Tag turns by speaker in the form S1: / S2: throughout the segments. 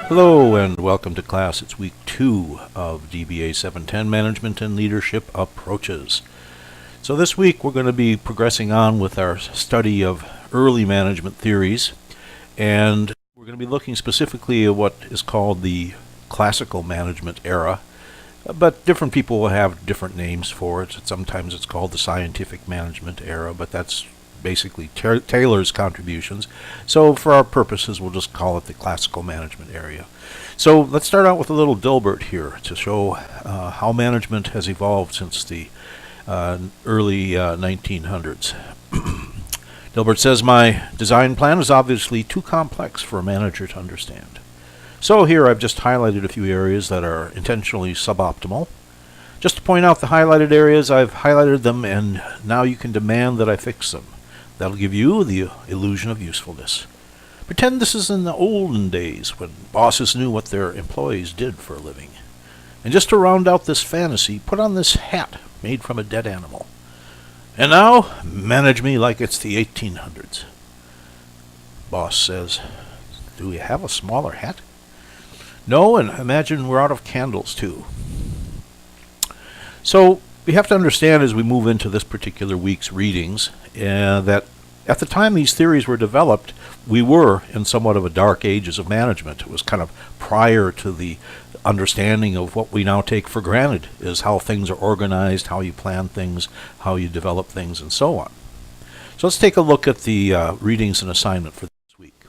S1: Hello and welcome to class. It's week 2 of DBA710 Management and Leadership Approaches. So this week we're going to be progressing on with our study of early management theories, and we're going to be looking specifically at what is called the classical management era, but different people will have different names for it. Sometimes it's called the scientific management era, but that's basically Taylor's contributions. So for our purposes, we'll just call it the classical management area. So let's start out with a little Dilbert here to show how management has evolved since the early 1900s. Dilbert says, my design plan is obviously too complex for a manager to understand. So here I've just highlighted a few areas that are intentionally suboptimal. Just to point out the highlighted areas, I've highlighted them, and now you can demand that I fix them. That'll give you the illusion of usefulness. Pretend this is in the olden days when bosses knew what their employees did for a living. And just to round out this fantasy, put on this hat made from a dead animal. And now, manage me like it's the 1800s. Boss says, do we have a smaller hat? No, and imagine we're out of candles too. So we have to understand as we move into this particular week's readings that at the time these theories were developed, we were in somewhat of a dark ages of management. It was kind of prior to the understanding of what we now take for granted is how things are organized, how you plan things, how you develop things, and so on. So let's take a look at the readings and assignment for this week.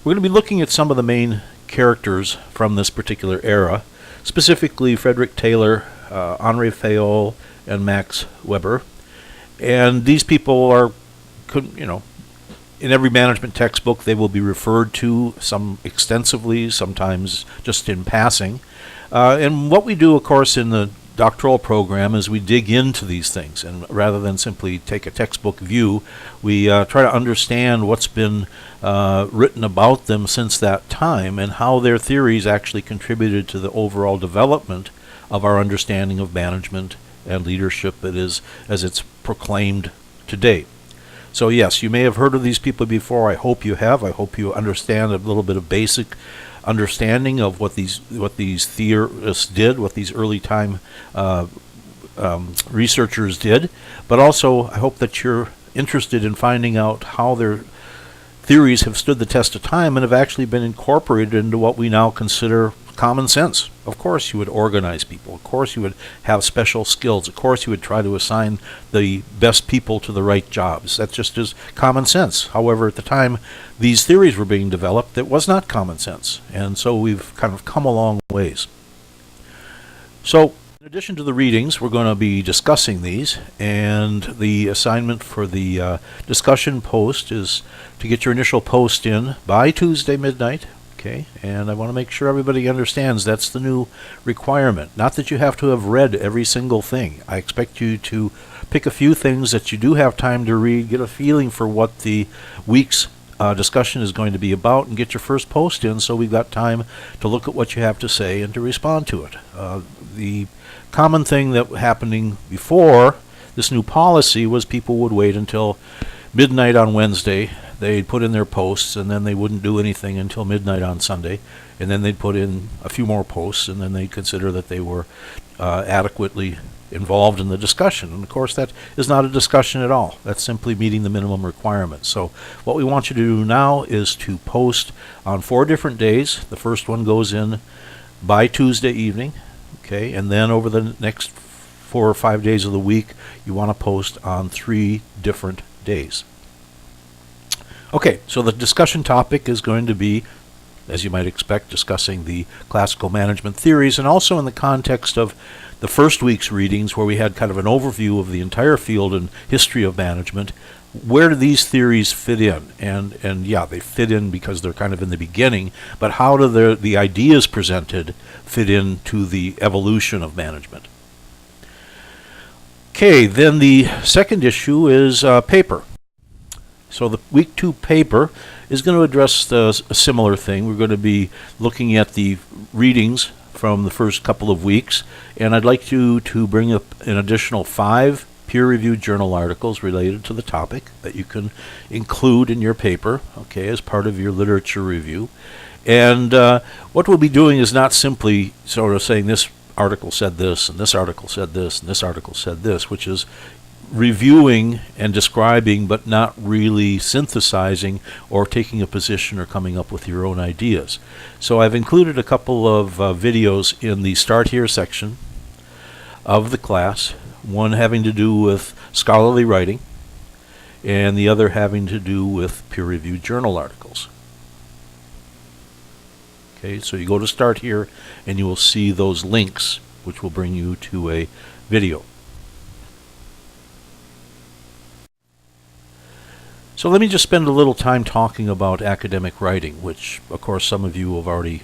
S1: We're going to be looking at some of the main characters from this particular era, specifically Frederick Taylor, Henri Fayol, and Max Weber. And these people are, in every management textbook they will be referred to, some extensively, sometimes just in passing. And what we do, of course, in the doctoral program is we dig into these things, and rather than simply take a textbook view, we try to understand what's been written about them since that time and how their theories actually contributed to the overall development of our understanding of management and leadership as it's proclaimed today. So yes, you may have heard of these people before. I hope you have. I hope you understand a little bit of basic understanding of what these theorists did, what these early time researchers did. But also, I hope that you're interested in finding out how their theories have stood the test of time and have actually been incorporated into what we now consider common sense. Of course you would organize people. Of course you would have special skills. Of course you would try to assign the best people to the right jobs. That just is common sense. However, at the time these theories were being developed, it was not common sense. And so we've kind of come a long ways. So in addition to the readings, we're going to be discussing these, and the assignment for the discussion post is to get your initial post in by Tuesday midnight. Okay, and I want to make sure everybody understands that's the new requirement. Not that you have to have read every single thing. I expect you to pick a few things that you do have time to read, get a feeling for what the week's discussion is going to be about, and get your first post in so we've got time to look at what you have to say and to respond to it. The common thing that was happening before this new policy was people would wait until midnight on Wednesday. They'd put in their posts, and then they wouldn't do anything until midnight on Sunday, and then they'd put in a few more posts, and then they'd consider that they were adequately involved in the discussion. And of course that is not a discussion at all. That's simply meeting the minimum requirements. So what we want you to do now is to post on 4 different days. The first one goes in by Tuesday evening, okay, and then over the next 4 or 5 days of the week you want to post on 3 different days. Okay, so the discussion topic is going to be, as you might expect, discussing the classical management theories, and also in the context of the first week's readings where we had kind of an overview of the entire field and history of management. Where do these theories fit in? And yeah, they fit in because they're kind of in the beginning, but how do the ideas presented fit into the evolution of management? Okay, then the second issue is paper. So the week 2 paper is going to address a similar thing. We're going to be looking at the readings from the first couple of weeks, and I'd like you to bring up an additional 5 peer-reviewed journal articles related to the topic that you can include in your paper, okay, as part of your literature review. And what we'll be doing is not simply sort of saying this article said this, and this article said this, and this article said this, which is reviewing and describing, but not really synthesizing or taking a position or coming up with your own ideas. So I've included a couple of videos in the Start Here section of the class, one having to do with scholarly writing, and the other having to do with peer-reviewed journal articles. Okay, so you go to Start Here, and you will see those links, which will bring you to a video. So let me just spend a little time talking about academic writing, which, of course, some of you have already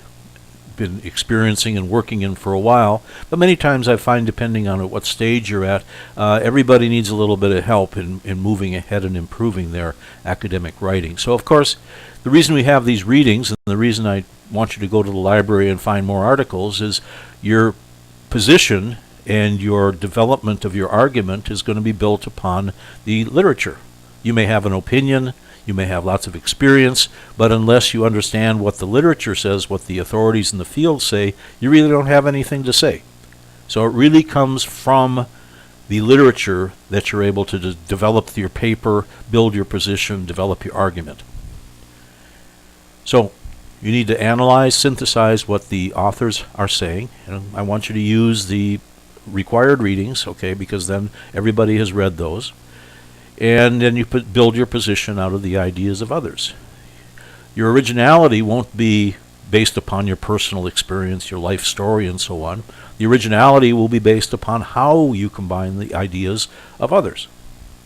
S1: been experiencing and working in for a while. But many times I find, depending on at what stage you're at, everybody needs a little bit of help in moving ahead and improving their academic writing. So, of course, the reason we have these readings and the reason I want you to go to the library and find more articles is your position and your development of your argument is going to be built upon the literature. You may have an opinion, you may have lots of experience, but unless you understand what the literature says, what the authorities in the field say, you really don't have anything to say. So it really comes from the literature that you're able to develop your paper, build your position, develop your argument. So you need to analyze, synthesize what the authors are saying, and I want you to use the required readings, okay, because then everybody has read those. And then you build your position out of the ideas of others. Your originality won't be based upon your personal experience, your life story, and so on. The originality will be based upon how you combine the ideas of others.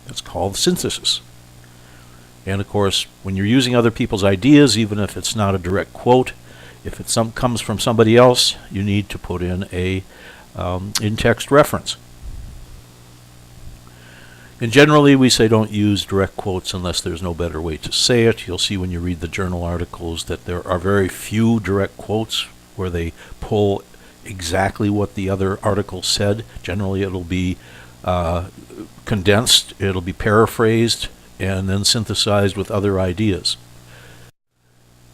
S1: That's called synthesis. And of course, when you're using other people's ideas, even if it's not a direct quote, if it comes from somebody else, you need to put in a in-text reference. And generally, we say don't use direct quotes unless there's no better way to say it. You'll see when you read the journal articles that there are very few direct quotes where they pull exactly what the other article said. Generally, it'll be condensed, it'll be paraphrased, and then synthesized with other ideas.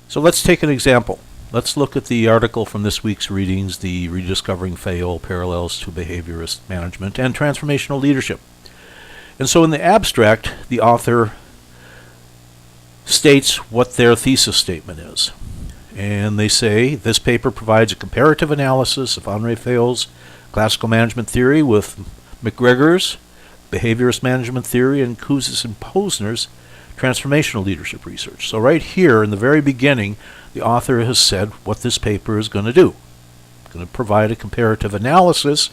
S1: So let's take an example. Let's look at the article from this week's readings, the Rediscovering Fayol, Parallels to Behaviorist Management and Transformational Leadership. And so in the abstract, the author states what their thesis statement is. And they say, this paper provides a comparative analysis of Henri Fayol's classical management theory with McGregor's behaviorist management theory and Kouzes and Posner's transformational leadership research. So right here in the very beginning, the author has said what this paper is going to do. It's going to provide a comparative analysis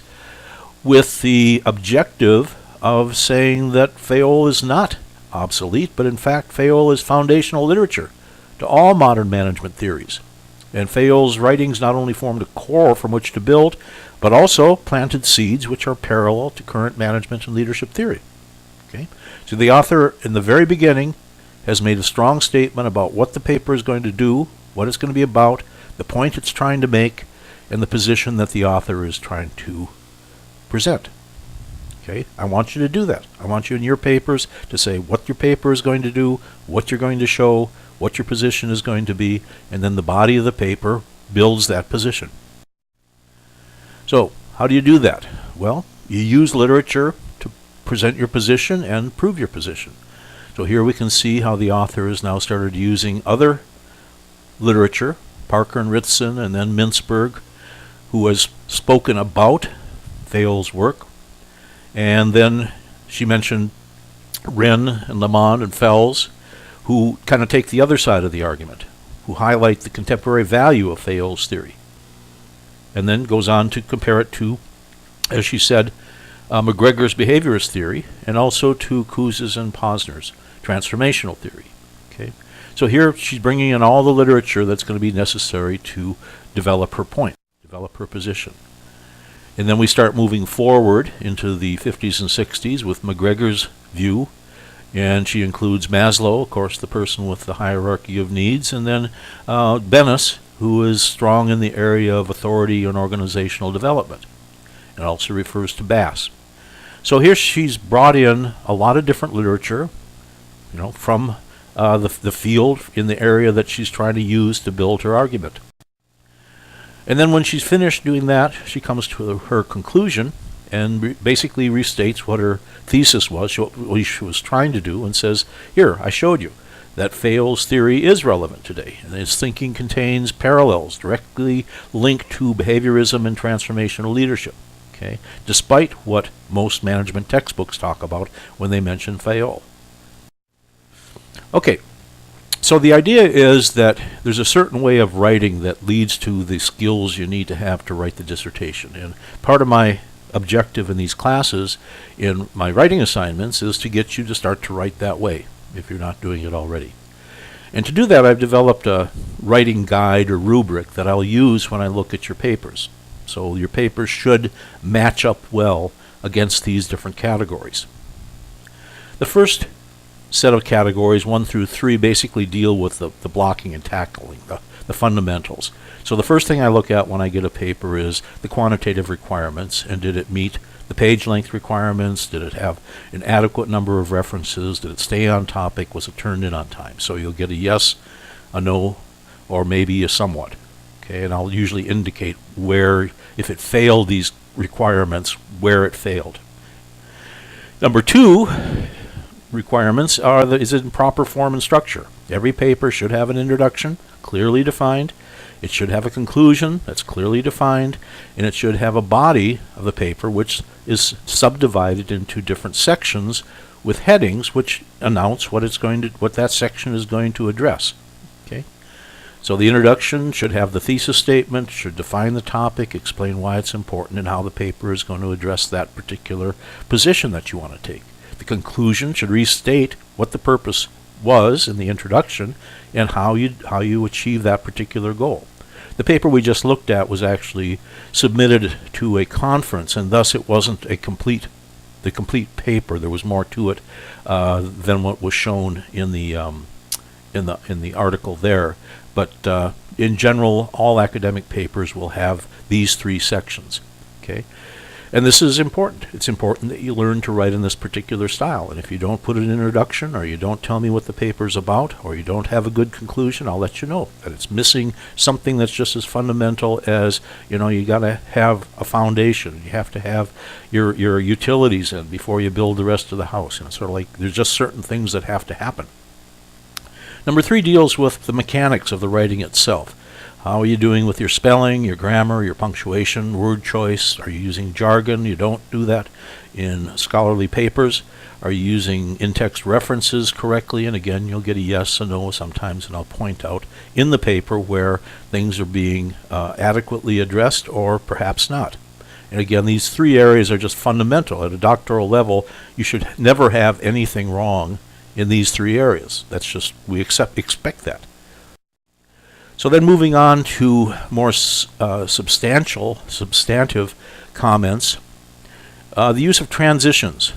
S1: with the objective of saying that Fayol is not obsolete, but in fact Fayol is foundational literature to all modern management theories. And Fayol's writings not only formed a core from which to build, but also planted seeds which are parallel to current management and leadership theory. Okay? So the author in the very beginning has made a strong statement about what the paper is going to do, what it's going to be about, the point it's trying to make, and the position that the author is trying to present. Okay, I want you to do that. I want you in your papers to say what your paper is going to do, what you're going to show, what your position is going to be, and then the body of the paper builds that position. So, how do you do that? Well, you use literature to present your position and prove your position. So here we can see how the author has now started using other literature, Parker and Ritson, and then Mintzberg, who has spoken about Fayol's work. And then she mentioned Wren and Lamond and Fels, who kind of take the other side of the argument, who highlight the contemporary value of Fayol's theory. And then goes on to compare it to, as she said, McGregor's behaviorist theory, and also to Kouzes and Posner's transformational theory. Okay, so here she's bringing in all the literature that's going to be necessary to develop her point, develop her position. And then we start moving forward into the 50s and 60s with McGregor's view, and she includes Maslow, of course, the person with the hierarchy of needs, and then Bennis, who is strong in the area of authority and organizational development, and also refers to Bass. So here she's brought in a lot of different literature, from the field in the area that she's trying to use to build her argument. And then when she's finished doing that, she comes to her conclusion and basically restates what her thesis was, what she was trying to do, and says, here, I showed you that Fayol's theory is relevant today, and his thinking contains parallels directly linked to behaviorism and transformational leadership, okay, despite what most management textbooks talk about when they mention Fayol. Okay, so the idea is that there's a certain way of writing that leads to the skills you need to have to write the dissertation, and part of my objective in these classes, in my writing assignments, is to get you to start to write that way, if you're not doing it already. And to do that, I've developed a writing guide or rubric that I'll use when I look at your papers. So your papers should match up well against these different categories. The first set of categories, 1 through 3, basically deal with the blocking and tackling, the fundamentals. So the first thing I look at when I get a paper is the quantitative requirements, and did it meet the page length requirements? Did it have an adequate number of references? Did it stay on topic? Was it turned in on time? So you'll get a yes, a no, or maybe a somewhat. Okay, and I'll usually indicate where, if it failed these requirements, where it failed. Number 2 requirements are, is it in proper form and structure? Every paper should have an introduction, clearly defined. It should have a conclusion that's clearly defined, and it should have a body of the paper which is subdivided into different sections with headings which announce what that section is going to address. Okay? So the introduction should have the thesis statement, should define the topic, explain why it's important, and how the paper is going to address that particular position that you want to take. The conclusion should restate what the purpose was in the introduction and how you achieve that particular goal. The paper we just looked at was actually submitted to a conference, and thus it wasn't the complete paper. There was more to it than what was shown in the article there. But in general, all academic papers will have these 3 sections. Okay. And this is important. It's important that you learn to write in this particular style. And if you don't put an introduction, or you don't tell me what the paper's about, or you don't have a good conclusion, I'll let you know that it's missing something that's just as fundamental as, you got to have a foundation. You have to have your utilities in before you build the rest of the house. Sort of like there's just certain things that have to happen. Number 3 deals with the mechanics of the writing itself. How are you doing with your spelling, your grammar, your punctuation, word choice? Are you using jargon? You don't do that in scholarly papers. Are you using in-text references correctly? And again, you'll get a yes, a no sometimes, and I'll point out in the paper where things are being adequately addressed or perhaps not. And again, these 3 areas are just fundamental. At a doctoral level, you should never have anything wrong in these 3 areas. That's just, we expect that. So then moving on to more substantive comments, the use of transitions.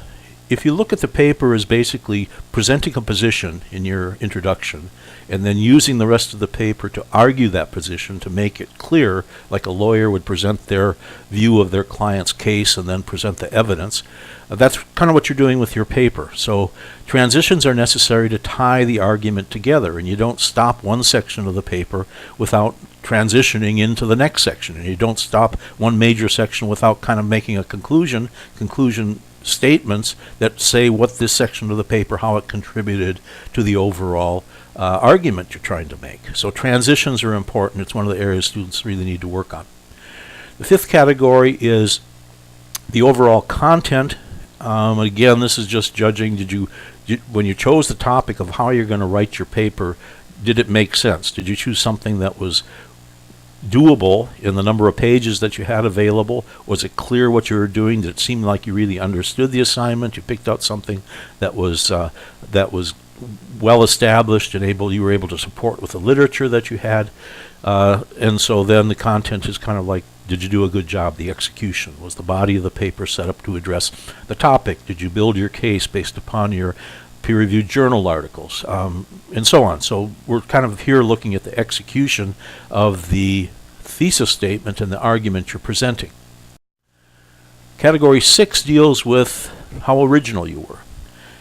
S1: If you look at the paper as basically presenting a position in your introduction and then using the rest of the paper to argue that position to make it clear, like a lawyer would present their view of their client's case and then present the evidence, that's kind of what you're doing with your paper. So transitions are necessary to tie the argument together, and you don't stop one section of the paper without transitioning into the next section, and you don't stop one major section without kind of making a conclusion statements that say what this section of the paper, how it contributed to the overall argument you're trying to make. So transitions are important. It's one of the areas students really need to work on. The 5th category is the overall content. Again, this is just judging, when you chose the topic of how you're going to write your paper, did it make sense? Did you choose something that was doable in the number of pages that you had available? Was it clear what you were doing? Did it seem like you really understood the assignment? You picked out something that was well established and you were able to support with the literature that you had, and so then the content is kind of like, did you do a good job? The execution. Was the body of the paper set up to address the topic? Did you build your case based upon your peer-reviewed journal articles, and so on? So we're kind of here looking at the execution of the thesis statement and the argument you're presenting. Category 6 deals with how original you were.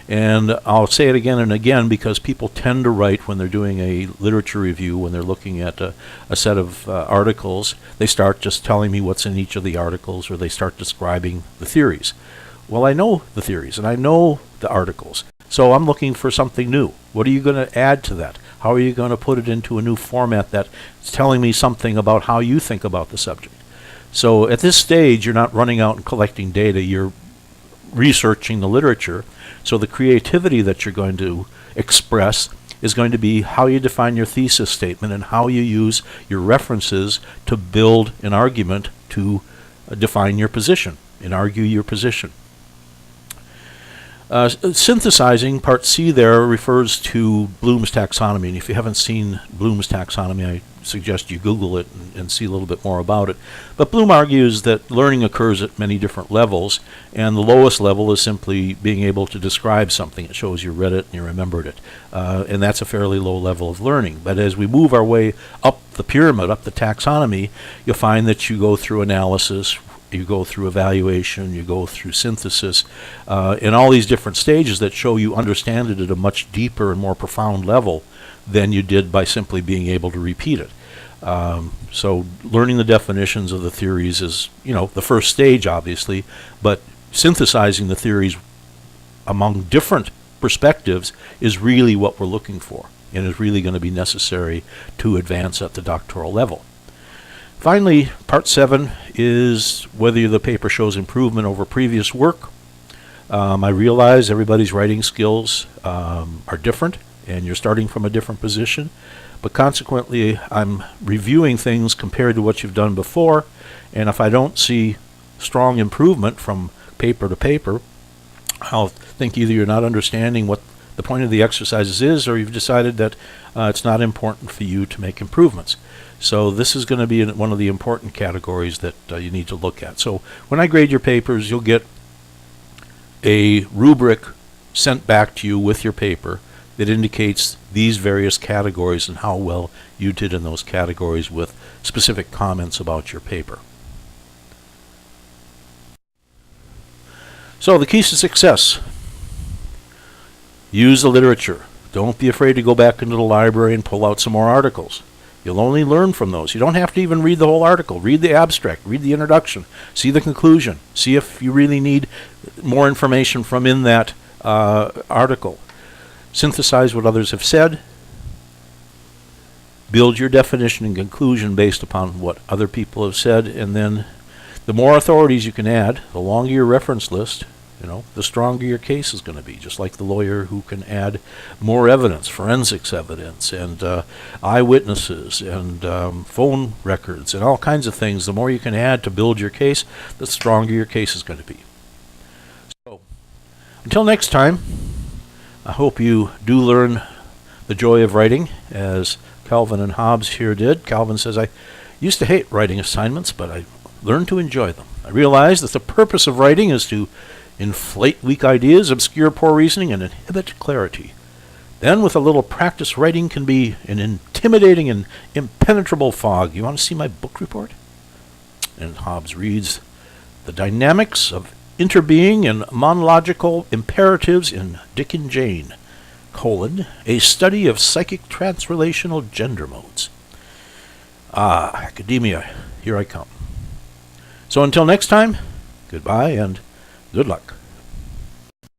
S1: And I'll say it again and again because people tend to write when they're doing a literature review, when they're looking at a set of articles, they start just telling me what's in each of the articles, or they start describing the theories. Well, I know the theories and I know the articles, so I'm looking for something new. What are you going to add to that? How are you going to put it into a new format that's telling me something about how you think about the subject? So at this stage, you're not running out and collecting data, you're researching the literature. So the creativity that you're going to express is going to be how you define your thesis statement and how you use your references to build an argument to define your position and argue your position. Synthesizing, part C there, refers to Bloom's taxonomy. And if you haven't seen Bloom's taxonomy, I suggest you Google it and see a little bit more about it. But Bloom argues that learning occurs at many different levels, and the lowest level is simply being able to describe something. It shows you read it and you remembered it. And that's a fairly low level of learning. But as we move our way up the pyramid, up the taxonomy, you'll find that you go through analysis, you go through evaluation, you go through synthesis, and all these different stages that show you understand it at a much deeper and more profound level than you did by simply being able to repeat it. So learning the definitions of the theories is, the first stage, obviously, but synthesizing the theories among different perspectives is really what we're looking for, and is really going to be necessary to advance at the doctoral level. Finally, part 7 is whether the paper shows improvement over previous work. I realize everybody's writing skills are different, and you're starting from a different position, but consequently, I'm reviewing things compared to what you've done before, and if I don't see strong improvement from paper to paper, I'll think either you're not understanding what the point of the exercises is, or you've decided that it's not important for you to make improvements. So this is going to be one of the important categories that you need to look at. So when I grade your papers, you'll get a rubric sent back to you with your paper that indicates these various categories and how well you did in those categories with specific comments about your paper. So the keys to success. Use the literature. Don't be afraid to go back into the library and pull out some more articles. You'll only learn from those. You don't have to even read the whole article. Read the abstract, read the introduction, see the conclusion, see if you really need more information from in that article. Synthesize what others have said. Build your definition and conclusion based upon what other people have said, and then the more authorities you can add, the longer your reference list, the stronger your case is going to be, just like the lawyer who can add more evidence, forensics evidence, and eyewitnesses, and phone records, and all kinds of things. The more you can add to build your case, the stronger your case is going to be. So, until next time, I hope you do learn the joy of writing, as Calvin and Hobbes here did. Calvin says, I used to hate writing assignments, but I learned to enjoy them. I realized that the purpose of writing is to inflate weak ideas, obscure poor reasoning, and inhibit clarity. Then, with a little practice, writing can be an intimidating and impenetrable fog. You want to see my book report? And Hobbes reads, The Dynamics of Interbeing and Monological Imperatives in Dick and Jane, a study of psychic transrelational gender modes. Academia, here I come. So until next time, goodbye and good luck.